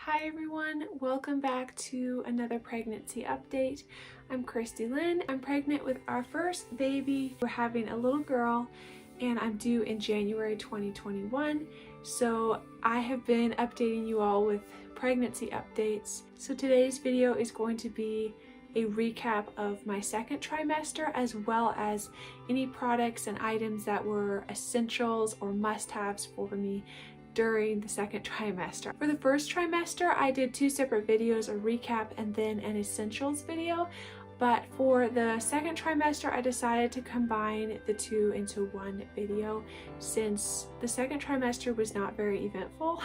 Hi everyone, welcome back to another pregnancy update. I'm Christy Lynn. I'm pregnant with our first baby. We're having a little girl and I'm due in January 2021. So I have been updating you all with pregnancy updates. So today's video is going to be a recap of my second trimester, as well as any products and items that were essentials or must-haves for me during the second trimester. For the first trimester, I did two separate videos, a recap and then an essentials video. But for the second trimester, I decided to combine the two into one video since the second trimester was not very eventful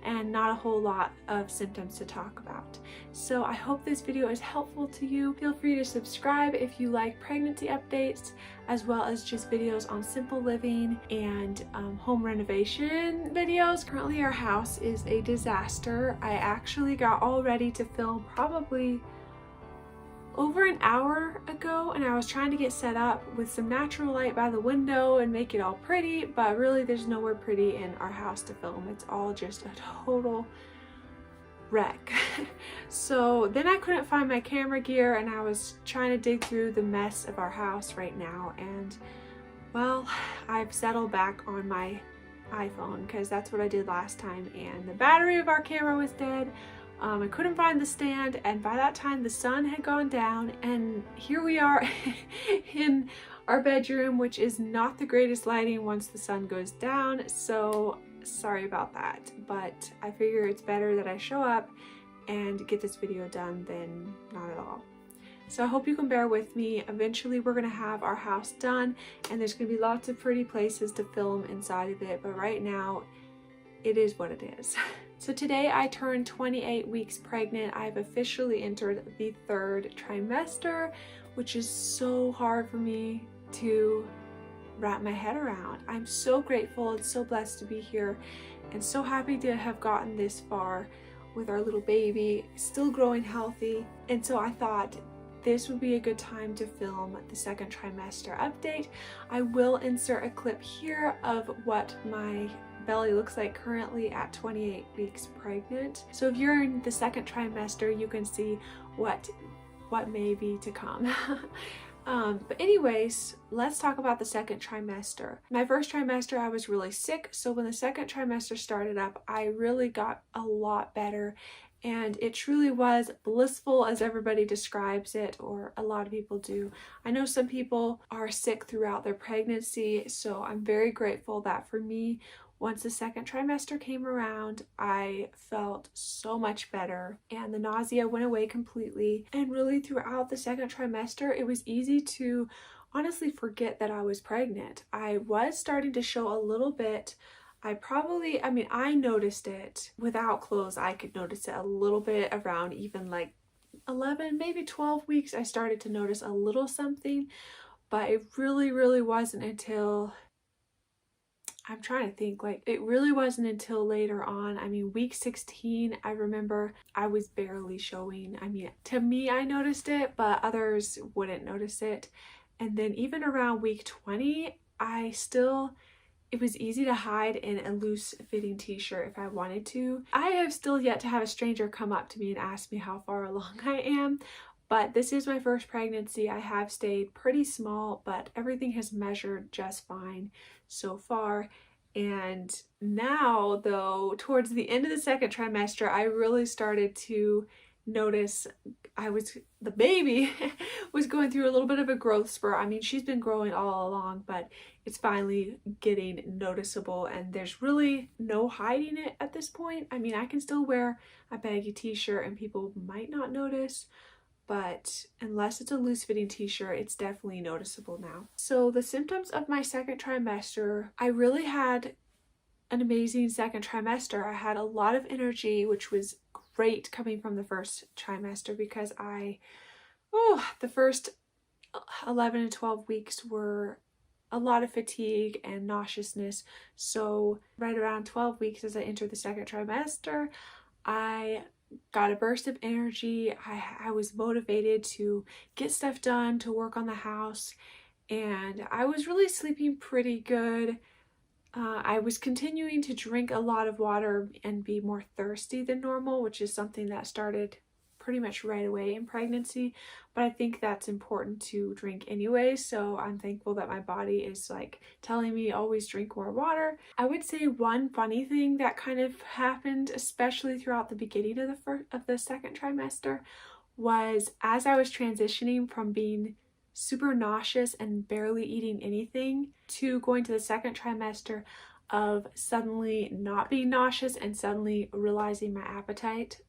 and not a whole lot of symptoms to talk about. So I hope this video is helpful to you. Feel free to subscribe if you like pregnancy updates, as well as just videos on simple living and home renovation videos. Currently our house is a disaster. I actually got all ready to film probably over an hour ago, and I was trying to get set up with some natural light by the window and make it all pretty, but really there's nowhere pretty in our house to film. It's all just a total wreck. So then I couldn't find my camera gear and I was trying to dig through the mess of our house right now, and well, I've settled back on my iPhone because that's what I did last time, and the battery of our camera was dead. I couldn't find the stand, and by that time the sun had gone down, and here we are in our bedroom, which is not the greatest lighting once the sun goes down, so sorry about that, but I figure it's better that I show up and get this video done than not at all. So I hope you can bear with me. Eventually we're gonna have our house done and there's gonna be lots of pretty places to film inside of it, but right now it is what it is. So today I turned 28 weeks pregnant. I've officially entered the third trimester, which is so hard for me to wrap my head around. I'm so grateful and so blessed to be here and so happy to have gotten this far with our little baby, still growing healthy. And so I thought this would be a good time to film the second trimester update. I will insert a clip here of what my belly looks like currently at 28 weeks pregnant. So if you're in the second trimester, you can see what may be to come. But anyways, let's talk about the second trimester. My first trimester, I was really sick. So when the second trimester started up, I really got a lot better. And it truly was blissful, as everybody describes it, or a lot of people do. I know some people are sick throughout their pregnancy, so I'm very grateful that for me, once the second trimester came around, I felt so much better and the nausea went away completely. And really throughout the second trimester, it was easy to honestly forget that I was pregnant. I was starting to show a little bit. I noticed it without clothes. I could notice it a little bit around even like 11, maybe 12 weeks. I started to notice a little something, but it really wasn't until, I'm trying to think, like it really wasn't until later on. I mean, week 16, I remember I was barely showing. I mean, to me, I noticed it, but others wouldn't notice it. And then even around week 20, it was easy to hide in a loose fitting t-shirt if I wanted to. I have still yet to have a stranger come up to me and ask me how far along I am, but this is my first pregnancy. I have stayed pretty small, but everything has measured just fine so far. And now though, towards the end of the second trimester, I really started to notice the baby was going through a little bit of a growth spurt. I mean, she's been growing all along, but it's finally getting noticeable and there's really no hiding it at this point. I mean, I can still wear a baggy t-shirt and people might not notice, but unless it's a loose fitting t-shirt, it's definitely noticeable now. So the symptoms of my second trimester, I really had an amazing second trimester. I had a lot of energy, which was great coming from the first trimester because the first 11 to 12 weeks were a lot of fatigue and nauseousness. So right around 12 weeks as I entered the second trimester, I got a burst of energy. I was motivated to get stuff done, to work on the house, and I was really sleeping pretty good. I was continuing to drink a lot of water and be more thirsty than normal, which is something that started pretty much right away in pregnancy, but I think that's important to drink anyway, so I'm thankful that my body is like telling me always drink more water. I would say one funny thing that kind of happened, especially throughout the beginning of the second trimester, was as I was transitioning from being super nauseous and barely eating anything to going to the second trimester of suddenly not being nauseous and suddenly realizing my appetite,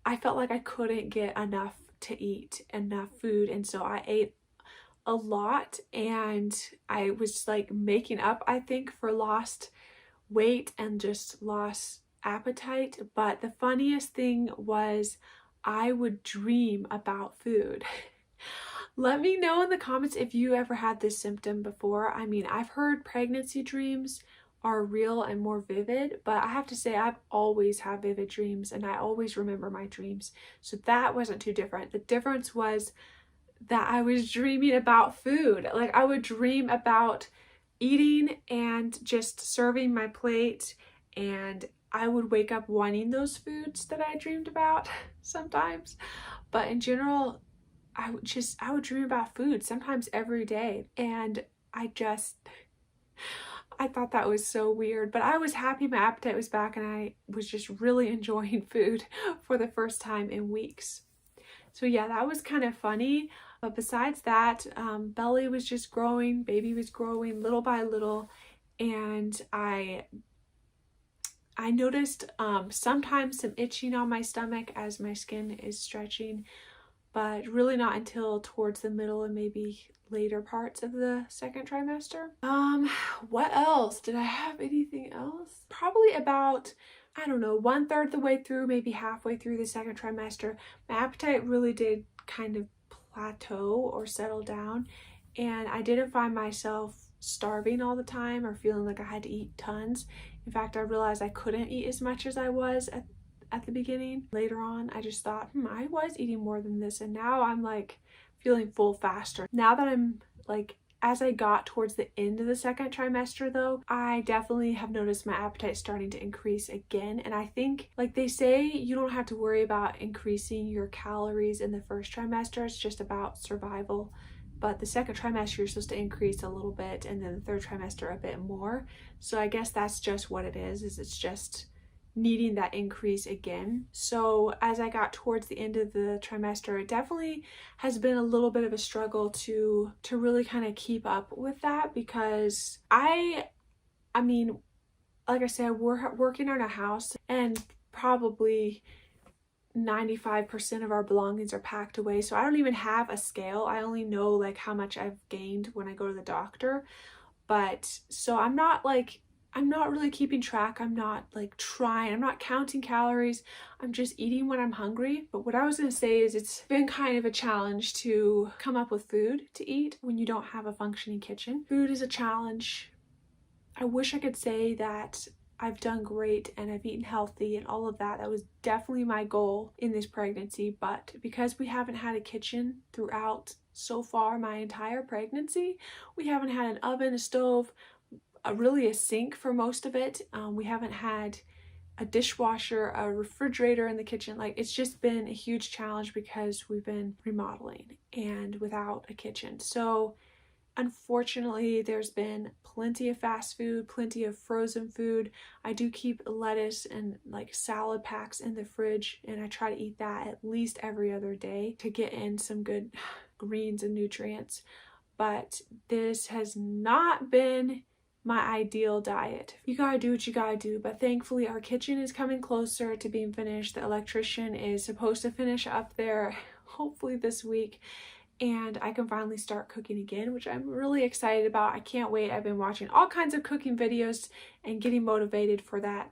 I felt like I couldn't get enough to eat, enough food, and so I ate a lot, and I was like making up, I think, for lost weight and just lost appetite. But the funniest thing was I would dream about food. Let me know in the comments if you ever had this symptom before. I mean, I've heard pregnancy dreams are real and more vivid, but I have to say I've always had vivid dreams and I always remember my dreams. So that wasn't too different. The difference was that I was dreaming about food. Like I would dream about eating and just serving my plate, and I would wake up wanting those foods that I dreamed about sometimes. But in general, I would dream about food sometimes every day, and I thought that was so weird, but I was happy my appetite was back and I was just really enjoying food for the first time in weeks. So yeah, that was kind of funny. But besides that, belly was just growing, baby was growing little by little, and I noticed sometimes some itching on my stomach as my skin is stretching, but really not until towards the middle and maybe later parts of the second trimester. What else? Did I have anything else? Probably about, I don't know, 1/3 the way through, maybe halfway through the second trimester, my appetite really did kind of plateau or settle down, and I didn't find myself starving all the time or feeling like I had to eat tons. In fact, I realized I couldn't eat as much as I was at the beginning. Later on, I just thought, I was eating more than this, and now I'm like feeling full faster. Now that I'm like, as I got towards the end of the second trimester though, I definitely have noticed my appetite starting to increase again. And I think, like they say, you don't have to worry about increasing your calories in the first trimester. It's just about survival. But the second trimester, you're supposed to increase a little bit, and then the third trimester a bit more. So I guess that's just what it is it's just needing that increase again. So as I got towards the end of the trimester, it definitely has been a little bit of a struggle to really kind of keep up with that, because I mean, like I said, we're working on a house and probably 95% of our belongings are packed away, so I don't even have a scale. I only know like how much I've gained when I go to the doctor. But so I'm not really keeping track. I'm not counting calories. I'm just eating when I'm hungry. But what I was going to say is it's been kind of a challenge to come up with food to eat when you don't have a functioning kitchen. Food is a challenge. I wish I could say that I've done great and I've eaten healthy and all of that. That was definitely my goal in this pregnancy, but because we haven't had a kitchen throughout so far my entire pregnancy, we haven't had an oven, a stove, really a sink for most of it. We haven't had a dishwasher, a refrigerator in the kitchen. Like, it's just been a huge challenge because we've been remodeling and without a kitchen. So unfortunately, there's been plenty of fast food, plenty of frozen food. I do keep lettuce and like salad packs in the fridge, and I try to eat that at least every other day to get in some good greens and nutrients. But this has not been my ideal diet. You gotta do what you gotta do, but thankfully our kitchen is coming closer to being finished. The electrician is supposed to finish up there hopefully this week, and I can finally start cooking again, which I'm really excited about. I can't wait. I've been watching all kinds of cooking videos and getting motivated for that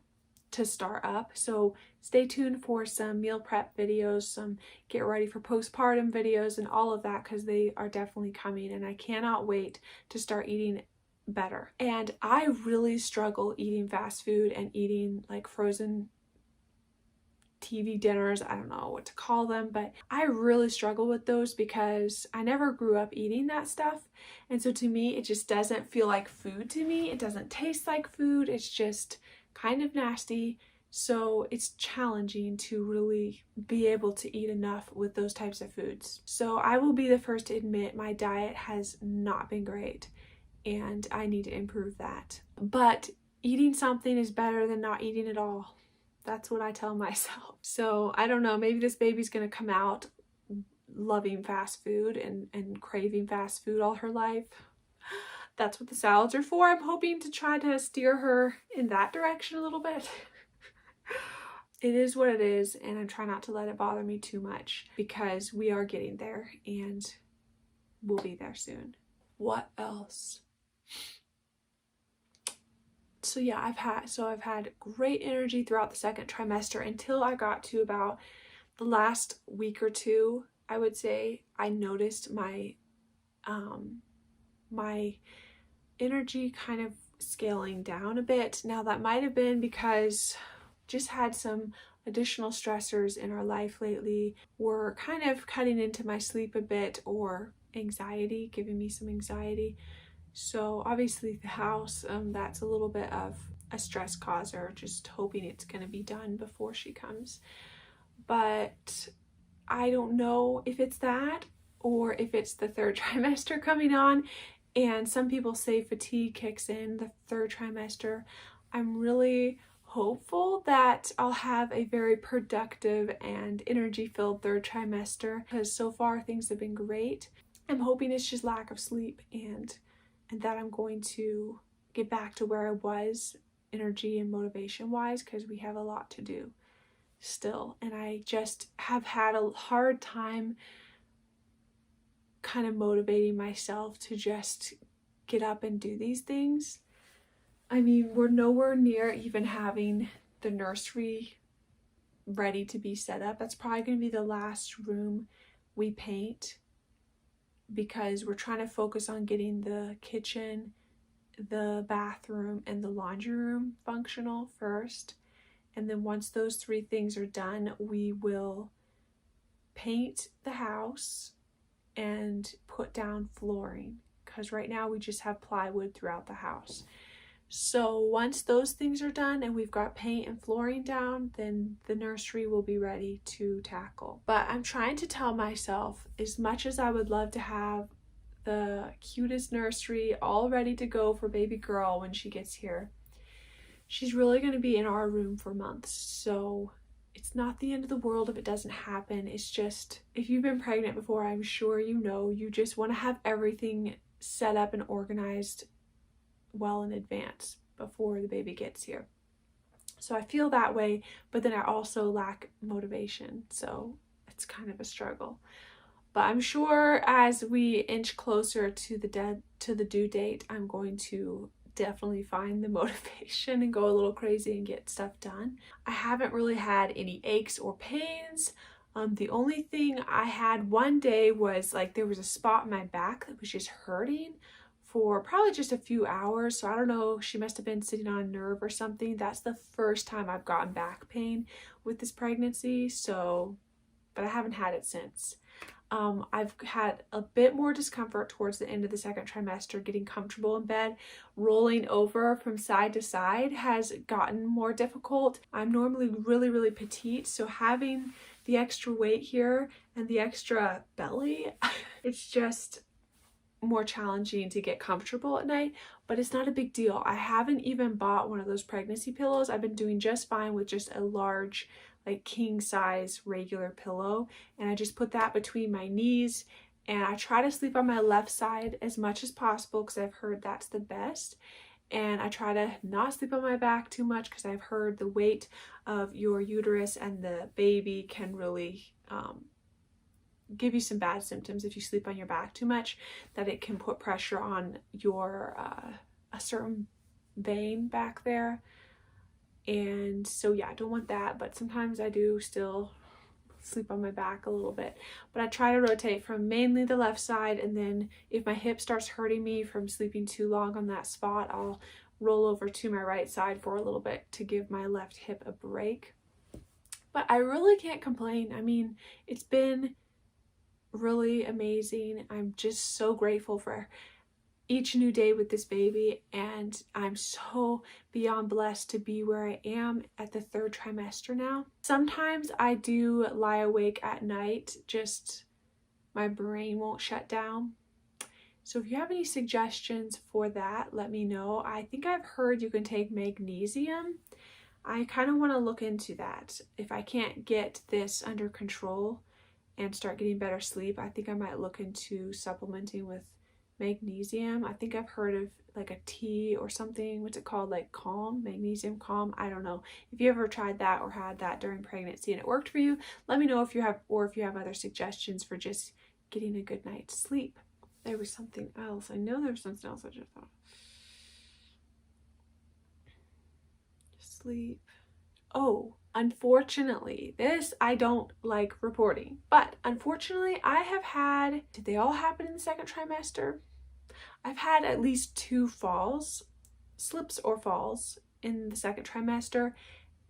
to start up. So stay tuned for some meal prep videos, some get ready for postpartum videos, and all of that, because they are definitely coming, and I cannot wait to start eating better. And I really struggle eating fast food and eating like frozen TV dinners. I don't know what to call them, but I really struggle with those because I never grew up eating that stuff. And so to me, it just doesn't feel like food to me. It doesn't taste like food. It's just kind of nasty. So it's challenging to really be able to eat enough with those types of foods. So I will be the first to admit my diet has not been great and I need to improve that. But eating something is better than not eating at all. That's what I tell myself. So I don't know, maybe this baby's gonna come out loving fast food and craving fast food all her life. That's what the salads are for. I'm hoping to try to steer her in that direction a little bit. It is what it is, and I'm trying not to let it bother me too much because we are getting there and we'll be there soon. What else? So yeah, I've had great energy throughout the second trimester until I got to about the last week or two. I would say I noticed my my energy kind of scaling down a bit. Now that might have been because just had some additional stressors in our life lately. We're kind of cutting into my sleep a bit, or anxiety, giving me some anxiety. So obviously the house, that's a little bit of a stress causer, just hoping it's going to be done before she comes. But I don't know if it's that or if it's the third trimester coming on. And some people say fatigue kicks in the third trimester. I'm really hopeful that I'll have a very productive and energy-filled third trimester because so far things have been great. I'm hoping it's just lack of sleep and that I'm going to get back to where I was energy and motivation wise, because we have a lot to do still. And I just have had a hard time kind of motivating myself to just get up and do these things. I mean, we're nowhere near even having the nursery ready to be set up. That's probably going to be the last room we paint because we're trying to focus on getting the kitchen, the bathroom, and the laundry room functional first. And then once those three things are done, we will paint the house and put down flooring, because right now we just have plywood throughout the house. So once those things are done and we've got paint and flooring down, then the nursery will be ready to tackle. But I'm trying to tell myself, as much as I would love to have the cutest nursery all ready to go for baby girl when she gets here, she's really going to be in our room for months. So it's not the end of the world if it doesn't happen. It's just, if you've been pregnant before, I'm sure you know, you just want to have everything set up and organized well in advance before the baby gets here. So I feel that way, but then I also lack motivation. So it's kind of a struggle. But I'm sure as we inch closer to the due date, I'm going to definitely find the motivation and go a little crazy and get stuff done. I haven't really had any aches or pains. The only thing I had one day was like there was a spot in my back that was just hurting for probably just a few hours. So I don't know, she must have been sitting on a nerve or something. That's the first time I've gotten back pain with this pregnancy. So, but I haven't had it since. I've had a bit more discomfort towards the end of the second trimester, getting comfortable in bed. Rolling over from side to side has gotten more difficult. I'm normally really, really petite, so having the extra weight here and the extra belly, it's just more challenging to get comfortable at night, but it's not a big deal. I haven't even bought one of those pregnancy pillows. I've been doing just fine with just a large, like king size regular pillow, and I just put that between my knees, and I try to sleep on my left side as much as possible because I've heard that's the best. And I try to not sleep on my back too much because I've heard the weight of your uterus and the baby can really give you some bad symptoms if you sleep on your back too much, that it can put pressure on your a certain vein back there. And so yeah, I don't want that, but sometimes I do still sleep on my back a little bit. But I try to rotate from mainly the left side, and then if my hip starts hurting me from sleeping too long on that spot, I'll roll over to my right side for a little bit to give my left hip a break. But I really can't complain. I mean, it's been really amazing. I'm just so grateful for each new day with this baby, and I'm so beyond blessed to be where I am at the 3rd trimester now. Sometimes I do lie awake at night, just my brain won't shut down. So if you have any suggestions for that, let me know. I think I've heard you can take magnesium. I kind of want to look into that. If I can't get this under control and start getting better sleep, I think I might look into supplementing with magnesium. I think I've heard of like a tea or something. What's it called? Like Calm, Magnesium Calm. I don't know. If you ever tried that or had that during pregnancy and it worked for you, let me know if you have, or if you have other suggestions for just getting a good night's sleep. There was something else. I know there was something else I just thought. Sleep. Oh, unfortunately, this I don't like reporting, but unfortunately I have had, did they all happen in the 2nd trimester? I've had at least 2 falls, slips or falls in the 2nd trimester.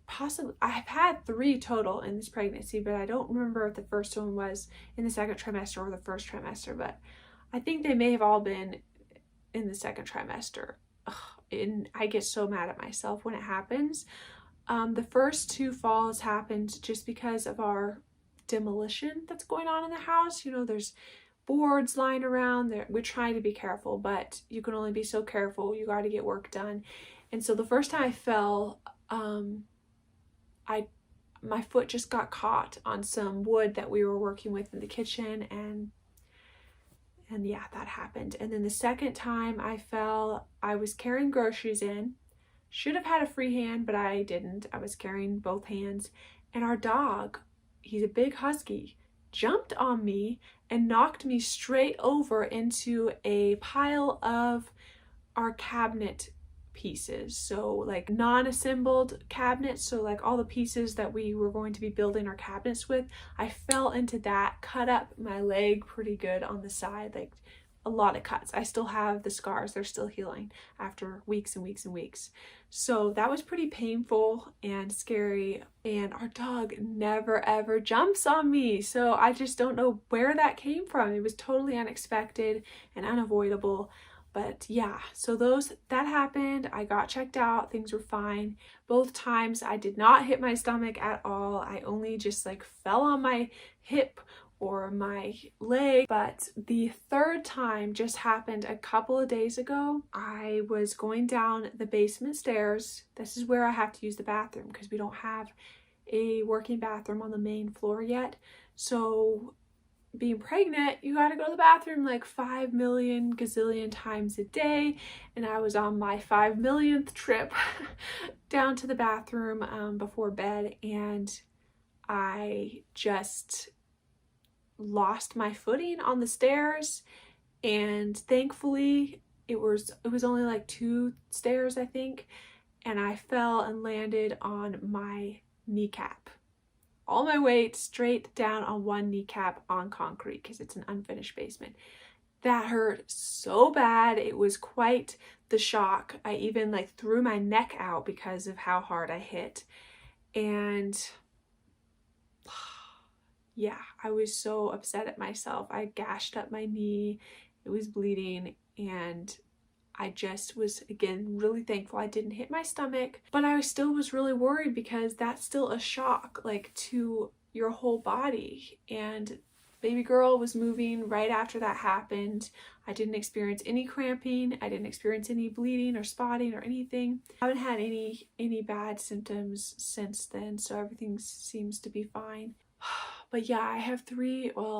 Possibly, I've had 3 total in this pregnancy, but I don't remember if the first one was in the 2nd trimester or the 1st trimester, but I think they may have all been in the 2nd trimester. Ugh, and I get so mad at myself when it happens. The first 2 falls happened just because of our demolition that's going on in the house. You know, there's boards lying around there. We're trying to be careful, but you can only be so careful. You got to get work done. And so the first time I fell, my foot just got caught on some wood that we were working with in the kitchen, and yeah, that happened. And then the second time I fell, I was carrying groceries in. Should have had a free hand, but I didn't. I was carrying both hands. And our dog, he's a big husky, jumped on me and knocked me straight over into a pile of our cabinet pieces. So like non-assembled cabinets, so like all the pieces that we were going to be building our cabinets with. I fell into that, cut up my leg pretty good on the side, like a lot of cuts. I still have the scars. They're still healing after weeks and weeks and weeks. So that was pretty painful and scary. And our dog never ever jumps on me. So I just don't know where that came from. It was totally unexpected and unavoidable. But yeah, so that happened. I got checked out. Things were fine. Both times I did not hit my stomach at all. I only just like fell on my hip or my leg. But the third time just happened a couple of days ago. I was going down the basement stairs. This is where I have to use the bathroom because we don't have a working bathroom on the main floor yet. So being pregnant, you got to go to the bathroom like 5 million gazillion times a day, and I was on my 5 millionth trip down to the bathroom before bed, and I just lost my footing on the stairs. And thankfully it was only like 2 stairs, I think, and I fell and landed on my kneecap. All my weight straight down on one kneecap on concrete because it's an unfinished basement. That hurt so bad. It was quite the shock. I even like threw my neck out because of how hard I hit. And yeah, I was so upset at myself. I gashed up my knee. It was bleeding, and I just was, again, really thankful I didn't hit my stomach, but I still was really worried because that's still a shock, like, to your whole body. And baby girl was moving right after that happened. I didn't experience any cramping. I didn't experience any bleeding or spotting or anything. I haven't had any bad symptoms since then, so everything seems to be fine. But yeah, I have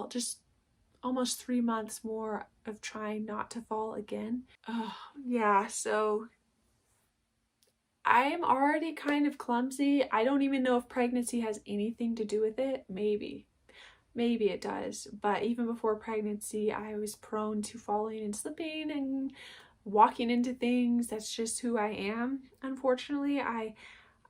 just almost 3 months more of trying not to fall again. Yeah, so I am already kind of clumsy. I don't even know if pregnancy has anything to do with it. Maybe it does. But even before pregnancy, I was prone to falling and slipping and walking into things. That's just who I am. Unfortunately,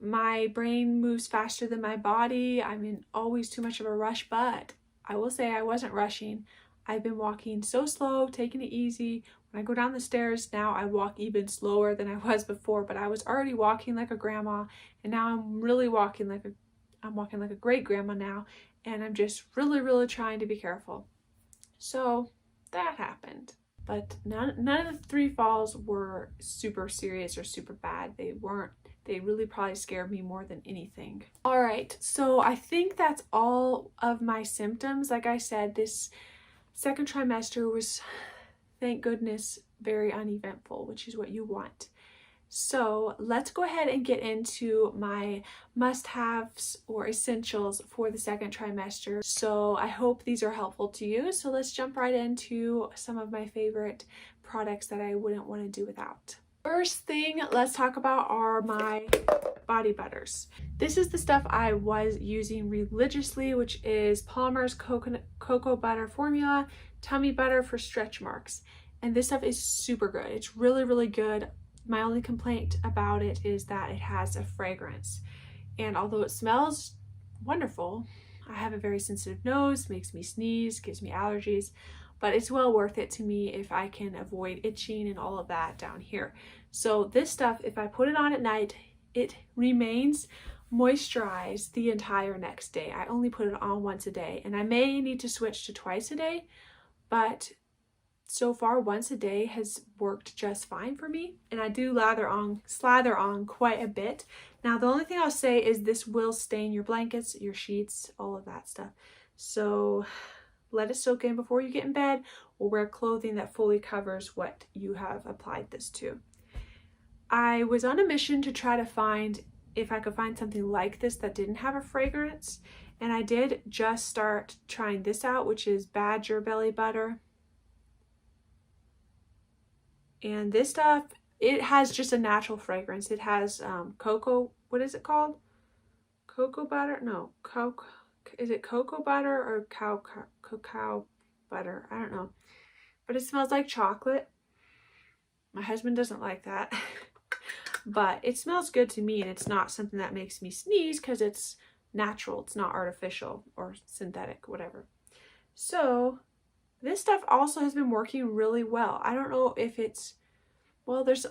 my brain moves faster than my body. I'm in always too much of a rush, but I will say I wasn't rushing. I've been walking so slow, taking it easy. When I go down the stairs now, I walk even slower than I was before, but I was already walking like a grandma, and now I'm really walking like I'm walking like a great grandma now, and I'm just really trying to be careful. So that happened. But none of the 3 falls were super serious or super bad. They weren't. They really probably scared me more than anything. All right, so I think that's all of my symptoms. Like I said, this second trimester was, thank goodness, very uneventful, which is what you want. So let's go ahead and get into my must-haves or essentials for the second trimester. So I hope these are helpful to you. So let's jump right into some of my favorite products that I wouldn't want to do without. First thing let's talk about are my body butters. This is the stuff I was using religiously, which is Palmer's Cocoa Butter Formula Tummy Butter for Stretch Marks. And this stuff is super good. It's really good. My only complaint about it is that it has a fragrance. And although it smells wonderful, I have a very sensitive nose, makes me sneeze, gives me allergies, but it's well worth it to me if I can avoid itching and all of that down here. So this stuff, if I put it on at night, it remains moisturized the entire next day. I only put it on once a day, and I may need to switch to twice a day, but so far once a day has worked just fine for me. And I do slather on quite a bit. Now the only thing I'll say is this will stain your blankets, your sheets, all of that stuff. So let it soak in before you get in bed, or wear clothing that fully covers what you have applied this to. I was on a mission to try to find if I could find something like this that didn't have a fragrance, and I did just start trying this out, which is Badger Belly Butter. And this stuff, it has just a natural fragrance. It has cocoa, what is it called? Cocoa butter? No, is it cocoa butter or cacao butter? I don't know. But it smells like chocolate. My husband doesn't like that. But it smells good to me, and it's not something that makes me sneeze because it's natural. It's not artificial or synthetic, whatever. So this stuff also has been working really well. I don't know if it's, well, there's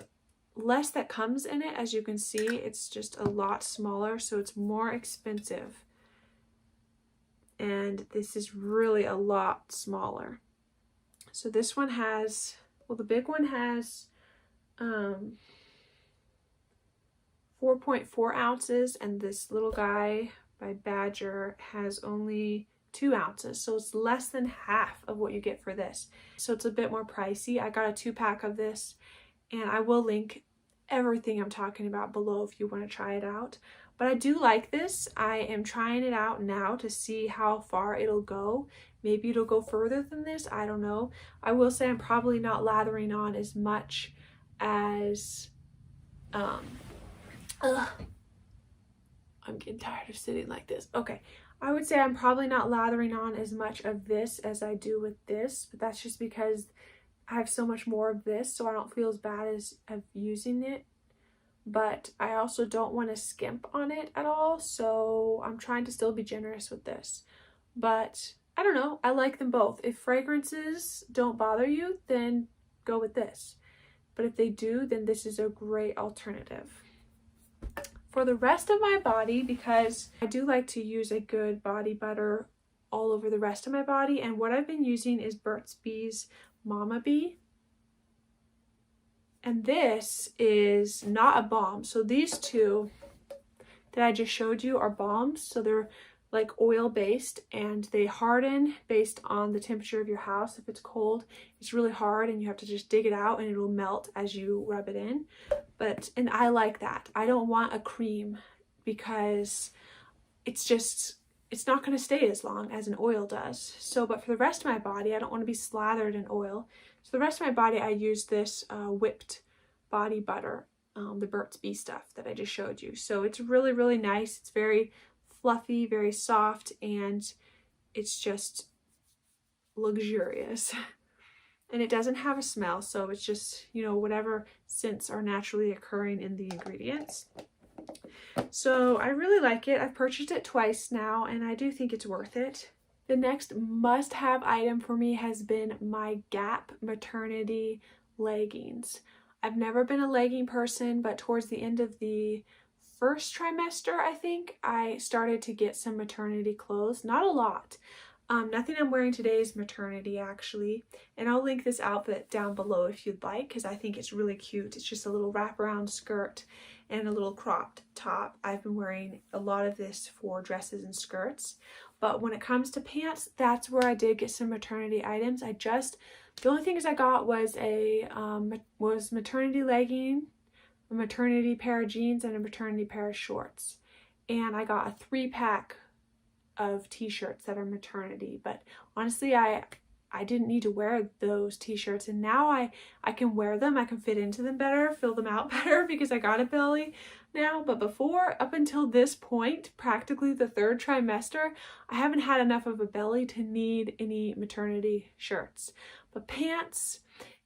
less that comes in it. As you can see, it's just a lot smaller, so it's more expensive. And this is really a lot smaller. So this one has, well, the big one has 4.4 ounces, and this little guy by Badger has only 2 ounces, so it's less than half of what you get for this. So it's a bit more pricey. I got a 2-pack of this, and I will link everything I'm talking about below if you want to try it out. But I do like this. I am trying it out now to see how far it'll go. Maybe it'll go further than this, I don't know. I will say I'm probably not lathering on as much as I'm getting tired of sitting like this. Okay, I would say I'm probably not lathering on as much of this as I do with this, but that's just because I have so much more of this, so I don't feel as bad as of using it. But I also don't want to skimp on it at all, so I'm trying to still be generous with this. But I don't know, I like them both. If fragrances don't bother you, then go with this. But if they do, then this is a great alternative. For the rest of my body, because I do like to use a good body butter all over the rest of my body, and what I've been using is Burt's Bees Mama Bee. And this is not a balm. So these two that I just showed you are balms. So they're like oil based, and they harden based on the temperature of your house. If it's cold, it's really hard and you have to just dig it out, and it'll melt as you rub it in. And I like that. I don't want a cream because it's not going to stay as long as an oil does. So, but for the rest of my body, I don't want to be slathered in oil. So the rest of my body, I use this whipped body butter, the Burt's Bee stuff that I just showed you. So it's really nice. It's very fluffy, very soft, and it's just luxurious. And it doesn't have a smell, so it's just, you know, whatever scents are naturally occurring in the ingredients. So I really like it. I've purchased it twice now, and I do think it's worth it. The next must-have item for me has been my Gap Maternity Leggings. I've never been a legging person, but towards the end of the first trimester, I think, I started to get some maternity clothes. Not a lot. Nothing I'm wearing today is maternity, actually. And I'll link this outfit down below if you'd like, because I think it's really cute. It's just a little wraparound skirt and a little cropped top. I've been wearing a lot of this for dresses and skirts. But when it comes to pants, that's where I did get some maternity items. The only things I got was maternity legging, a maternity pair of jeans, and a maternity pair of shorts. And I got a 3-pack of t-shirts that are maternity, but honestly I didn't need to wear those t-shirts, and now I can wear them. I can fit into them better, fill them out better, because I got a belly now. But before, up until this point, practically the 3rd trimester, I haven't had enough of a belly to need any maternity shirts. But pants,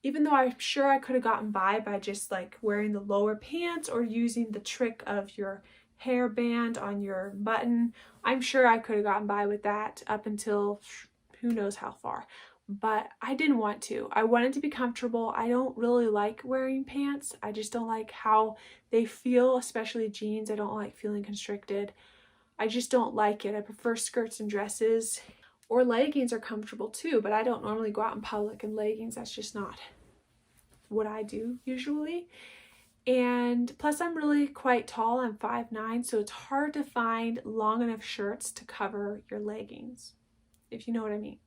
even though I'm sure I could have gotten by just like wearing the lower pants or using the trick of your hairband on your button, I'm sure I could have gotten by with that up until who knows how far. But I didn't want to. I wanted to be comfortable. I don't really like wearing pants. I just don't like how they feel, especially jeans. I don't like feeling constricted. I just don't like it. I prefer skirts and dresses, or leggings are comfortable too, but I don't normally go out in public in leggings. That's just not what I do usually. And plus I'm really quite tall. I'm 5'9", so it's hard to find long enough shirts to cover your leggings, if you know what I mean.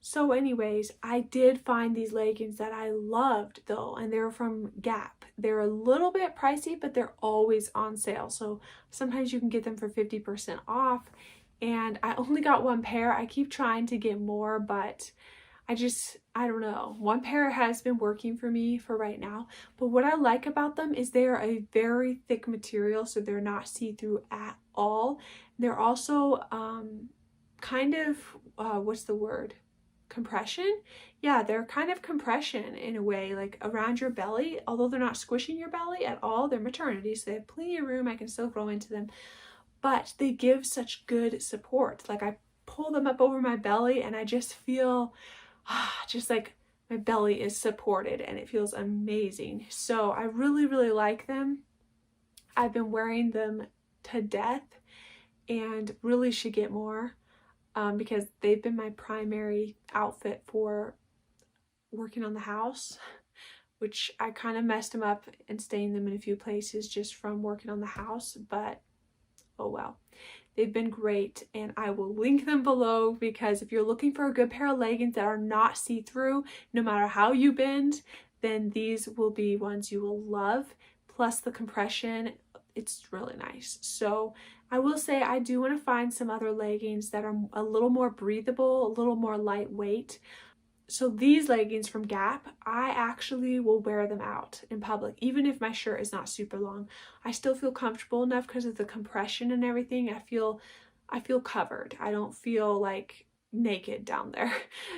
So anyways, I did find these leggings that I loved though, and they're from Gap. They're a little bit pricey, but they're always on sale. So sometimes you can get them for 50% off. And I only got 1 pair. I keep trying to get more, but I don't know. 1 pair has been working for me for right now. But what I like about them is they are a very thick material, so they're not see-through at all. They're also kind of, what's the word? Compression? Yeah, they're kind of compression in a way, like around your belly. Although they're not squishing your belly at all, they're maternity, so they have plenty of room. I can still grow into them. But they give such good support. Like I pull them up over my belly and I just feel just like my belly is supported, and it feels amazing. So I really, really like them. I've been wearing them to death and really should get more because they've been my primary outfit for working on the house, which I kind of messed them up and stained them in a few places just from working on the house, but oh well. They've been great, and I will link them below, because if you're looking for a good pair of leggings that are not see-through, no matter how you bend, then these will be ones you will love. Plus the compression, it's really nice. So I will say I do want to find some other leggings that are a little more breathable, a little more lightweight. So these leggings from Gap, I actually will wear them out in public. Even if my shirt is not super long, I still feel comfortable enough because of the compression and everything. I feel covered. I don't feel like naked down there.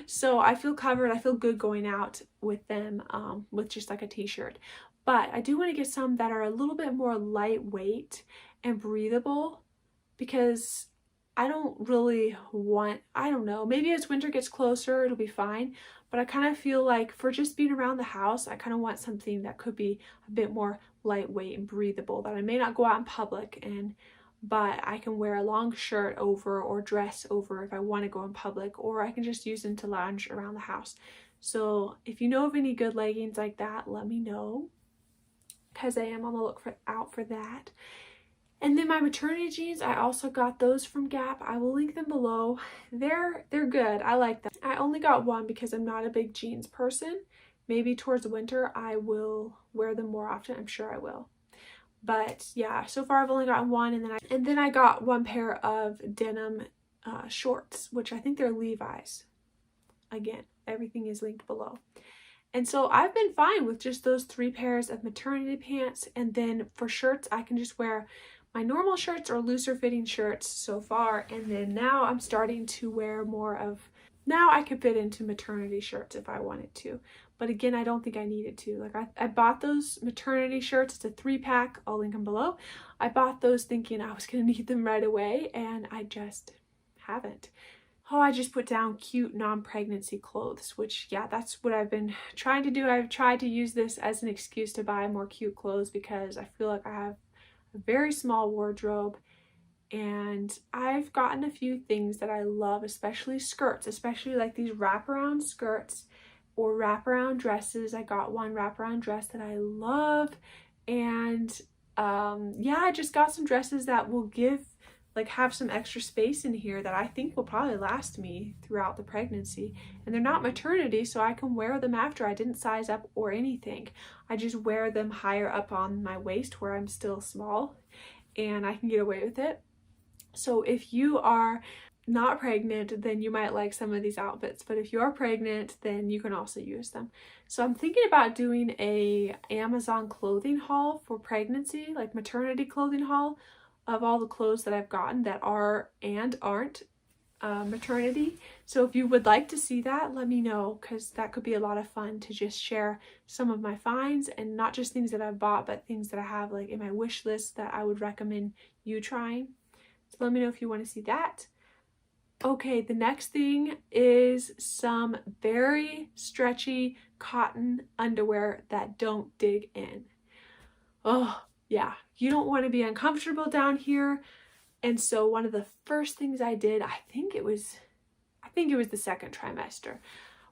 So I feel covered. I feel good going out with them with just like a t-shirt. But I do want to get some that are a little bit more lightweight and breathable, because I don't really want, I don't know, maybe as winter gets closer, it'll be fine. But I kind of feel like for just being around the house, I kind of want something that could be a bit more lightweight and breathable, that I may not go out in public but I can wear a long shirt over or dress over if I want to go in public, or I can just use them to lounge around the house. So if you know of any good leggings like that, let me know, because I am on the look out for that. And then my maternity jeans, I also got those from Gap. I will link them below. They're good. I like them. I only got 1 because I'm not a big jeans person. Maybe towards winter I will wear them more often. I'm sure I will. But yeah, so far I've only gotten 1, and then I got 1 pair of denim shorts, which I think they're Levi's. Again, everything is linked below. And so I've been fine with just those 3 pairs of maternity pants. And then for shirts, I can just wear my normal shirts or looser fitting shirts so far. And then now I'm starting to wear more of, now I could fit into maternity shirts if I wanted to. But again, I don't think I needed to. Like I bought those maternity shirts. It's a 3-pack. I'll link them below. I bought those thinking I was going to need them right away, and I just haven't. Oh, I just put down cute non-pregnancy clothes, which, yeah, that's what I've been trying to do. I've tried to use this as an excuse to buy more cute clothes because I feel like I have a very small wardrobe, and I've gotten a few things that I love, especially skirts, especially like these wraparound skirts or wraparound dresses. I got one wraparound dress that I love, and yeah, I just got some dresses that will have some extra space in here that I think will probably last me throughout the pregnancy. And they're not maternity, so I can wear them after. I didn't size up or anything. I just wear them higher up on my waist where I'm still small, and I can get away with it. So if you are not pregnant, then you might like some of these outfits, but if you are pregnant, then you can also use them. So I'm thinking about doing a Amazon clothing haul for pregnancy, like maternity clothing haul of all the clothes that I've gotten that are and aren't maternity. So if you would like to see that, let me know, because that could be a lot of fun to just share some of my finds, and not just things that I've bought, but things that I have like in my wish list that I would recommend you trying. So let me know if you want to see that. Okay, the next thing is some very stretchy cotton underwear that don't dig in. Oh, yeah, you don't want to be uncomfortable down here. And so one of the first things I did, I think it was the second trimester,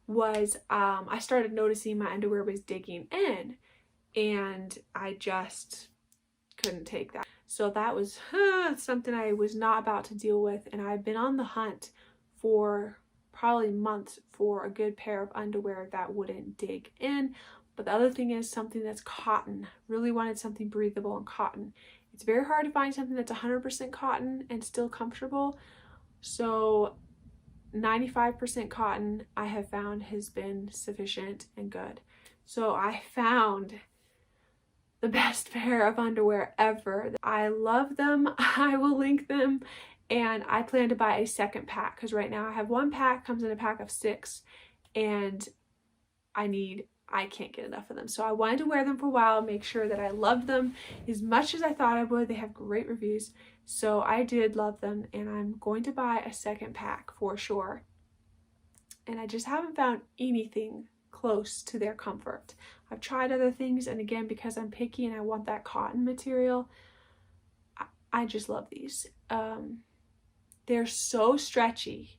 was I started noticing my underwear was digging in, and I just couldn't take that. So that was something I was not about to deal with, and I've been on the hunt for probably months for a good pair of underwear that wouldn't dig in. But the other thing is something that's cotton. Really wanted something breathable and cotton. It's very hard to find something that's 100% cotton and still comfortable. So 95% cotton I have found has been sufficient and good. So I found the best pair of underwear ever. I love them. I will link them, and I plan to buy a second pack because right now I have one pack, comes in a pack of 6, and I can't get enough of them. So I wanted to wear them for a while, make sure that I loved them as much as I thought I would. They have great reviews, so I did love them, and I'm going to buy a second pack for sure. And I just haven't found anything close to their comfort. I've tried other things, and again, because I'm picky and I want that cotton material, I just love these. They're so stretchy.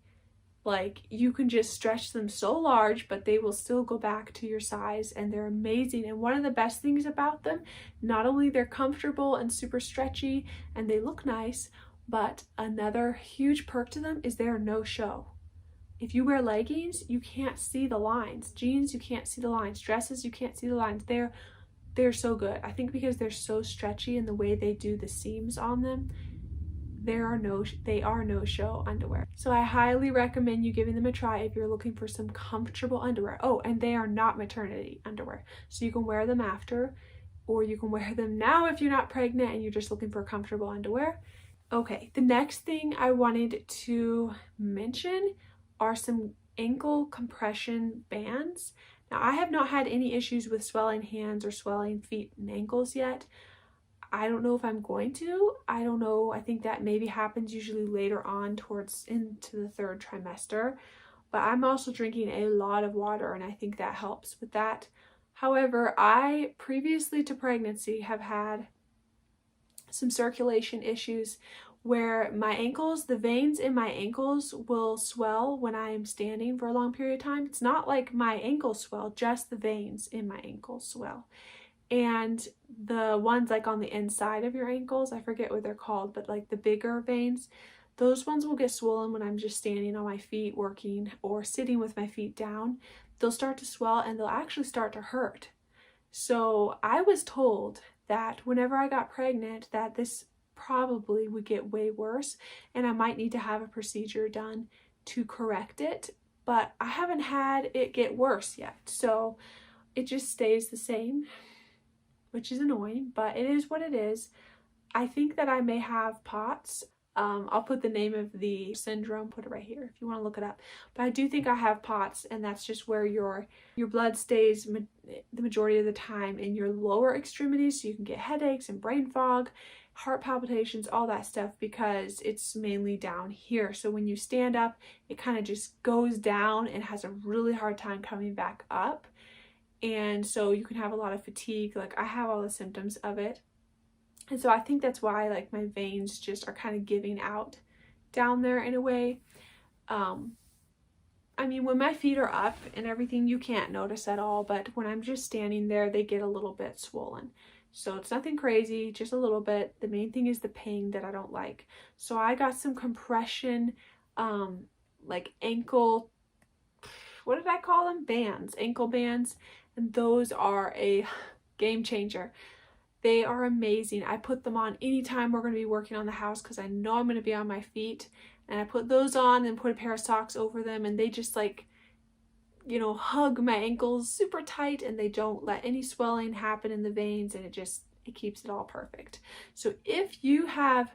Like, you can just stretch them so large, but they will still go back to your size, and they're amazing. And one of the best things about them, not only they're comfortable and super stretchy and they look nice, but another huge perk to them is they're no show. If you wear leggings, you can't see the lines. Jeans, you can't see the lines. Dresses, you can't see the lines. They're so good. I think because they're so stretchy and the way they do the seams on them, they are no show underwear. So I highly recommend you giving them a try if you're looking for some comfortable underwear. Oh, and they are not maternity underwear. So you can wear them after, or you can wear them now if you're not pregnant and you're just looking for comfortable underwear. Okay, the next thing I wanted to mention are some ankle compression bands. Now, I have not had any issues with swelling hands or swelling feet and ankles yet. I don't know if I'm going to. I don't know. I think that maybe happens usually later on towards into the 3rd trimester. But I'm also drinking a lot of water, and I think that helps with that. However, I previously to pregnancy have had some circulation issues where my ankles, the veins in my ankles will swell when I'm standing for a long period of time. It's not like my ankles swell, just the veins in my ankles swell. And the ones like on the inside of your ankles, I forget what they're called, but like the bigger veins, those ones will get swollen when I'm just standing on my feet working or sitting with my feet down. They'll start to swell and they'll actually start to hurt. So I was told that whenever I got pregnant that this probably would get way worse and I might need to have a procedure done to correct it, but I haven't had it get worse yet. So it just stays the same, which is annoying, but it is what it is. I think that I may have POTS. I'll put the name of the syndrome, put it right here if you want to look it up. But I do think I have POTS, and that's just where your blood stays the majority of the time in your lower extremities, so you can get headaches and brain fog, heart palpitations, all that stuff, because it's mainly down here. So when you stand up, it kind of just goes down and has a really hard time coming back up. And so you can have a lot of fatigue. Like, I have all the symptoms of it. And so I think that's why like my veins just are kind of giving out down there in a way. I mean, when my feet are up and everything, you can't notice at all, but when I'm just standing there, they get a little bit swollen. So it's nothing crazy, just a little bit. The main thing is the pain that I don't like. So I got some compression, like ankle, what did I call them? Bands, ankle bands. And those are a game changer. They are amazing. I put them on anytime we're going to be working on the house because I know I'm going to be on my feet. And I put those on and put a pair of socks over them, and they just like, you know, hug my ankles super tight, and they don't let any swelling happen in the veins, and it keeps it all perfect. So if you have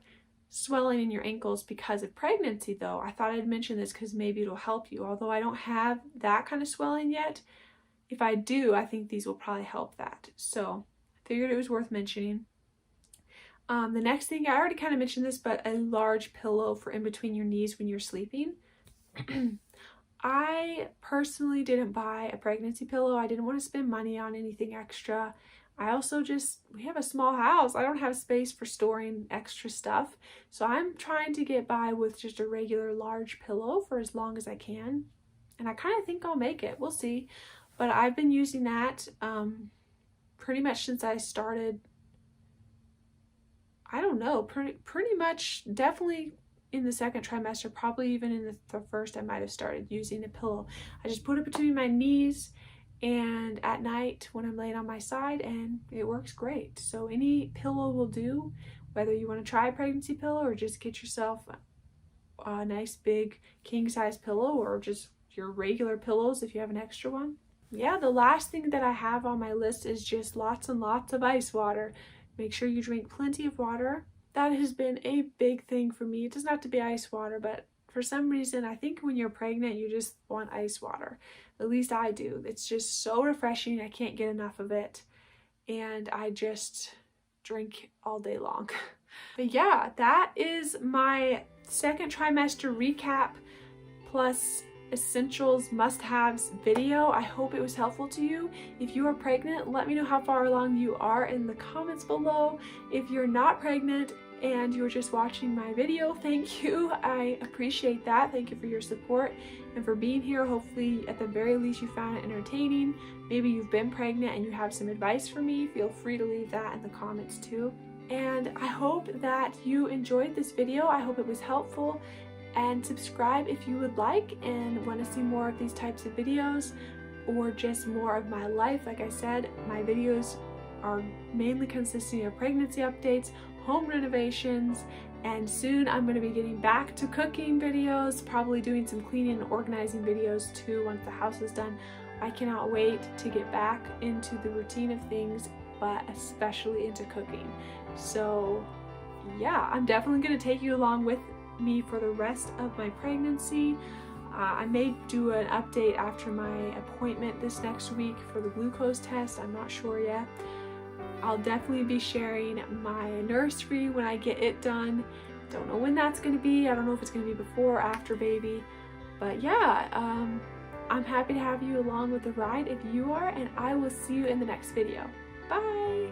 swelling in your ankles because of pregnancy though, I thought I'd mention this because maybe it'll help you. Although I don't have that kind of swelling yet, if I do, I think these will probably help that. So I figured it was worth mentioning. The next thing, I already kind of mentioned this, but a large pillow for in between your knees when you're sleeping. I personally didn't buy a pregnancy pillow. I didn't want to spend money on anything extra. I also we have a small house. I don't have space for storing extra stuff. So I'm trying to get by with just a regular large pillow for as long as I can. And I kind of think I'll make it. We'll see. But I've been using that pretty much since I started. I don't know, pretty much definitely in the second trimester, probably even in the first, I might have started using a pillow. I just put it between my knees and at night when I'm laying on my side, and it works great. So any pillow will do, whether you want to try a pregnancy pillow or just get yourself a nice big king size pillow, or just your regular pillows if you have an extra one. Yeah, the last thing that I have on my list is just lots and lots of ice water. Make sure you drink plenty of water. That has been a big thing for me. It doesn't have to be ice water, but for some reason, I think when you're pregnant, you just want ice water. At least I do. It's just so refreshing. I can't get enough of it. And I just drink all day long. But yeah, that is my second trimester recap plus essentials must-haves video. I hope it was helpful to you. If you are pregnant, let me know how far along you are in the comments below. If you're not pregnant and you're just watching my video, thank you. I appreciate that. Thank you for your support and for being here. Hopefully at the very least you found it entertaining. Maybe you've been pregnant and you have some advice for me. Feel free to leave that in the comments too. And I hope that you enjoyed this video. I hope it was helpful. And subscribe if you would like and want to see more of these types of videos or just more of my life. Like I said, my videos are mainly consisting of pregnancy updates, home renovations, and soon I'm going to be getting back to cooking videos, probably doing some cleaning and organizing videos too once the house is done. I cannot wait to get back into the routine of things, but especially into cooking. So yeah, I'm definitely going to take you along with me for the rest of my pregnancy. I may do an update after my appointment this next week for the glucose test. I'm not sure yet. I'll definitely be sharing my nursery when I get it done. Don't know when that's going to be. I don't know if it's going to be before or after baby. But yeah, I'm happy to have you along with the ride if you are, and I will see you in the next video. Bye!